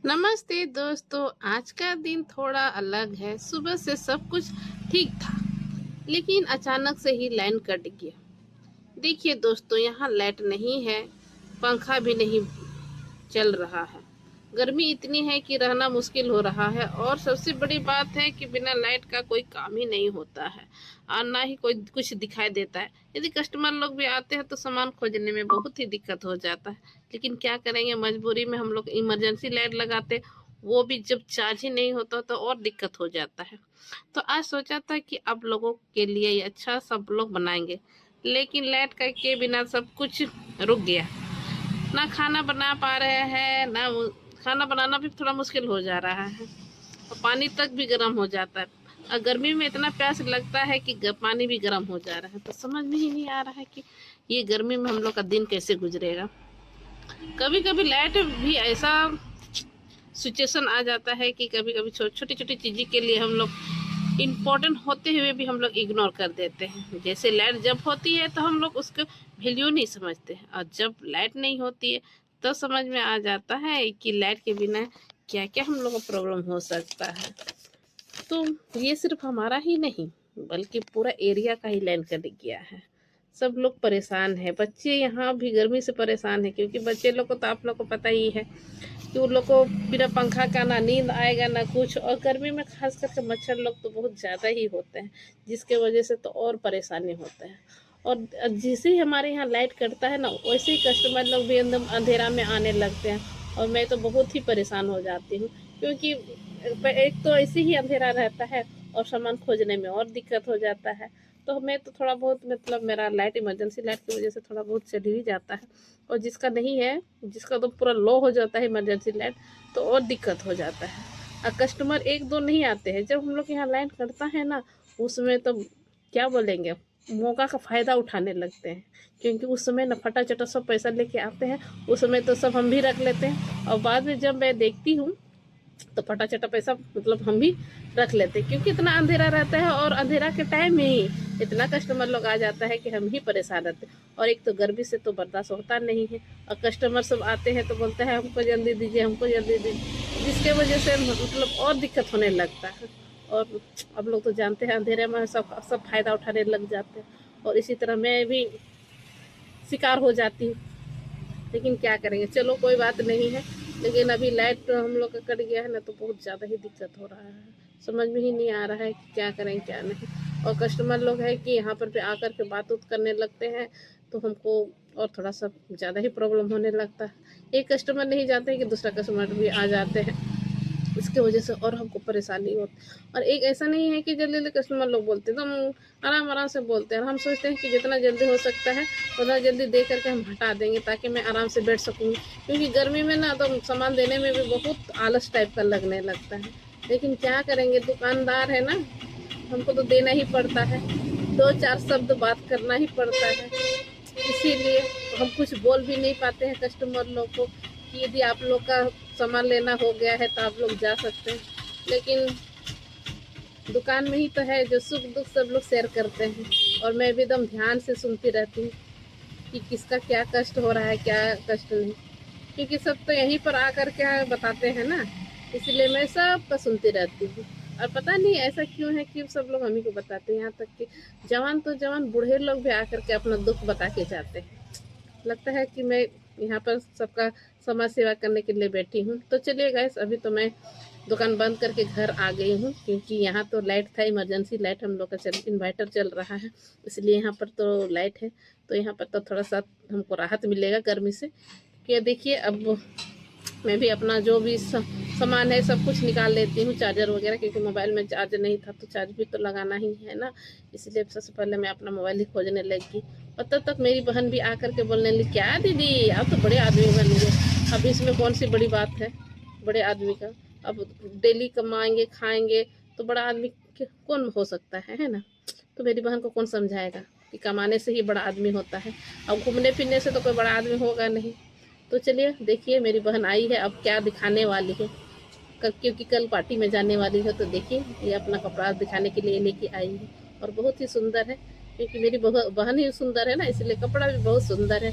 नमस्ते दोस्तों। आज का दिन थोड़ा अलग है। सुबह से सब कुछ ठीक था, लेकिन अचानक से ही लाइन कट गया। देखिए दोस्तों, यहाँ लाइट नहीं है, पंखा भी नहीं चल रहा है। गर्मी इतनी है कि रहना मुश्किल हो रहा है, और सबसे बड़ी बात है कि बिना लाइट का कोई काम ही नहीं होता है और ना ही कोई कुछ दिखाई देता है। यदि कस्टमर लोग भी आते हैं तो सामान खोजने में बहुत ही दिक्कत हो जाता है। लेकिन क्या करेंगे, मजबूरी में हम लोग इमरजेंसी लाइट लगाते, वो भी जब चार्ज ही नहीं होता तो और दिक्कत हो जाता है। तो आज सोचा था कि आप लोगों के लिए ये अच्छा सब लोग बनाएंगे, लेकिन लाइट का के बिना सब कुछ रुक गया। ना खाना बना पा रहे हैं, ना खाना बनाना भी थोड़ा मुश्किल हो जा रहा है, और पानी तक भी गर्म हो जाता है। और गर्मी में इतना प्यास लगता है कि पानी भी गर्म हो जा रहा है। तो समझ में ही नहीं आ रहा है कि ये गर्मी में हम लोग का दिन कैसे गुजरेगा। कभी कभी लाइट भी ऐसा सिचुएशन आ जाता है कि कभी कभी छोटी छोटी चीज़ों के लिए हम लोग इम्पोर्टेंट होते हुए भी हम लोग इग्नोर कर देते हैं। जैसे लाइट जब होती है तो हम लोग उसका वैल्यू नहीं समझते हैं, और जब लाइट नहीं होती है तो समझ में आ जाता है कि लाइट के बिना क्या क्या हम लोग को प्रॉब्लम हो सकता है। तो ये सिर्फ हमारा ही नहीं, बल्कि पूरा एरिया का ही लाइन कट गया है। सब लोग परेशान है, बच्चे यहाँ भी गर्मी से परेशान है, क्योंकि बच्चे लोग को तो आप लोग को पता ही है कि उन लोग को बिना पंखा का ना नींद आएगा ना कुछ। और गर्मी में खास करके मच्छर लोग तो बहुत ज़्यादा ही होते हैं, जिसके वजह से तो और परेशानी होता है। और जैसे ही हमारे यहाँ लाइट कटता है ना, वैसे ही कस्टमर लोग भी एकदम अंधेरा में आने लगते हैं, और मैं तो बहुत ही परेशान हो जाती हूँ। क्योंकि एक तो ऐसे ही अंधेरा रहता है, और सामान खोजने में और दिक्कत हो जाता है। तो मैं तो थोड़ा बहुत, मतलब मेरा लाइट इमरजेंसी लाइट की वजह से थोड़ा बहुत चल ही जाता है। और जिसका नहीं है, जिसका तो पूरा लो हो जाता है इमरजेंसी लाइट, तो और दिक्कत हो जाता है। और कस्टमर एक दो नहीं आते हैं, जब हम लोग यहाँ लाइन कटता है ना, उसमें तो क्या बोलेंगे, मौका का फ़ायदा उठाने लगते हैं। क्योंकि उस समय ना फटा चटा सब पैसा लेके आते हैं, उस समय तो सब हम भी रख लेते हैं, और बाद में जब मैं देखती हूँ तो फटा चटा पैसा मतलब हम भी रख लेते हैं। क्योंकि इतना अंधेरा रहता है, और अंधेरा के टाइम में ही इतना कस्टमर लोग आ जाता है कि हम ही परेशान रहते हैं। और एक तो गर्मी से तो बर्दाश्त होता नहीं है, और कस्टमर सब आते हैं तो बोलते हैं हमको जल्दी दीजिए, हमको जल्दी दीजिए, जिसके वजह से मतलब और दिक्कत होने लगता है। और अब लोग तो जानते हैं अंधेरे में सब सब फायदा उठाने लग जाते हैं, और इसी तरह मैं भी शिकार हो जाती हूँ। लेकिन क्या करेंगे, चलो कोई बात नहीं है। लेकिन अभी लाइट हम लोग का कट गया है ना, तो बहुत ज़्यादा ही दिक्कत हो रहा है। समझ में ही नहीं आ रहा है कि क्या करें क्या नहीं। और कस्टमर लोग है कि यहाँ पर भी आकर के बात उत करने लगते हैं, तो हमको और थोड़ा सा ज़्यादा ही प्रॉब्लम होने लगता है। एक कस्टमर नहीं जाते कि दूसरा कस्टमर भी आ जाते हैं, इसके वजह से और हमको परेशानी होती। और एक ऐसा नहीं है कि जल्दी जल्दी कस्टमर लोग बोलते हैं, तो हम आराम आराम से बोलते हैं, और हम सोचते हैं कि जितना जल्दी हो सकता है उतना जल्दी दे करके हम हटा देंगे, ताकि मैं आराम से बैठ सकूँगी। क्योंकि गर्मी में ना तो सामान देने में भी बहुत आलस टाइप का लगने लगता है। लेकिन क्या करेंगे, दुकानदार है ना, हमको तो देना ही पड़ता है, दो चार शब्द बात करना ही पड़ता है। इसीलिए हम कुछ बोल भी नहीं पाते हैं कस्टमर लोग को कि यदि आप लोग का सामान लेना हो गया है तो आप लोग जा सकते हैं। लेकिन दुकान में ही तो है जो सुख दुख सब लोग शेयर करते हैं, और मैं भी एकदम ध्यान से सुनती रहती हूँ कि किसका क्या कष्ट हो रहा है, क्या कष्ट नहीं। क्योंकि सब तो यहीं पर आकर के बताते हैं ना, इसलिए मैं सबका सुनती रहती हूँ। और पता नहीं ऐसा क्यों है कि सब लोग हम ही को बताते हैं, यहाँ तक कि जवान तो जवान बूढ़े लोग भी आकर के अपना दुख बता के जाते हैं। लगता है कि मैं यहाँ पर सबका समाज सेवा करने के लिए बैठी हूँ। तो चलिए गाइस, अभी तो मैं दुकान बंद करके घर आ गई हूँ, क्योंकि यहाँ तो लाइट था, इमरजेंसी लाइट हम लोग का इन्वर्टर चल रहा है, इसलिए यहाँ पर तो लाइट है। तो यहाँ पर तो थोड़ा सा हमको राहत मिलेगा गर्मी से। कि देखिए, अब मैं भी अपना जो भी सामान है सब कुछ निकाल लेती हूँ, चार्जर वगैरह, क्योंकि मोबाइल में चार्ज नहीं था तो चार्ज भी तो लगाना ही है ना। इसलिए सबसे पहले मैं अपना मोबाइल ही खोजने लगी, और तब तक मेरी बहन भी आकर के बोलने लगी, क्या दीदी आप तो बड़े आदमी बन गए, अब इसमें कौन सी बड़ी बात है बड़े आदमी का। अब डेली कमाएंगे खाएंगे तो बड़ा आदमी कौन हो सकता है ना। तो मेरी बहन को कौन समझाएगा कि कमाने से ही बड़ा आदमी होता है, अब घूमने फिरने से तो कोई बड़ा आदमी होगा नहीं। तो चलिए देखिए, मेरी बहन आई है, अब क्या दिखाने वाली है कल, क्योंकि कल पार्टी में जाने वाली है। तो देखिए, ये अपना कपड़ा दिखाने के लिए लेके आई है, और बहुत ही सुंदर है। क्योंकि मेरी बहन ही सुंदर है ना, इसलिए कपड़ा भी बहुत सुंदर है।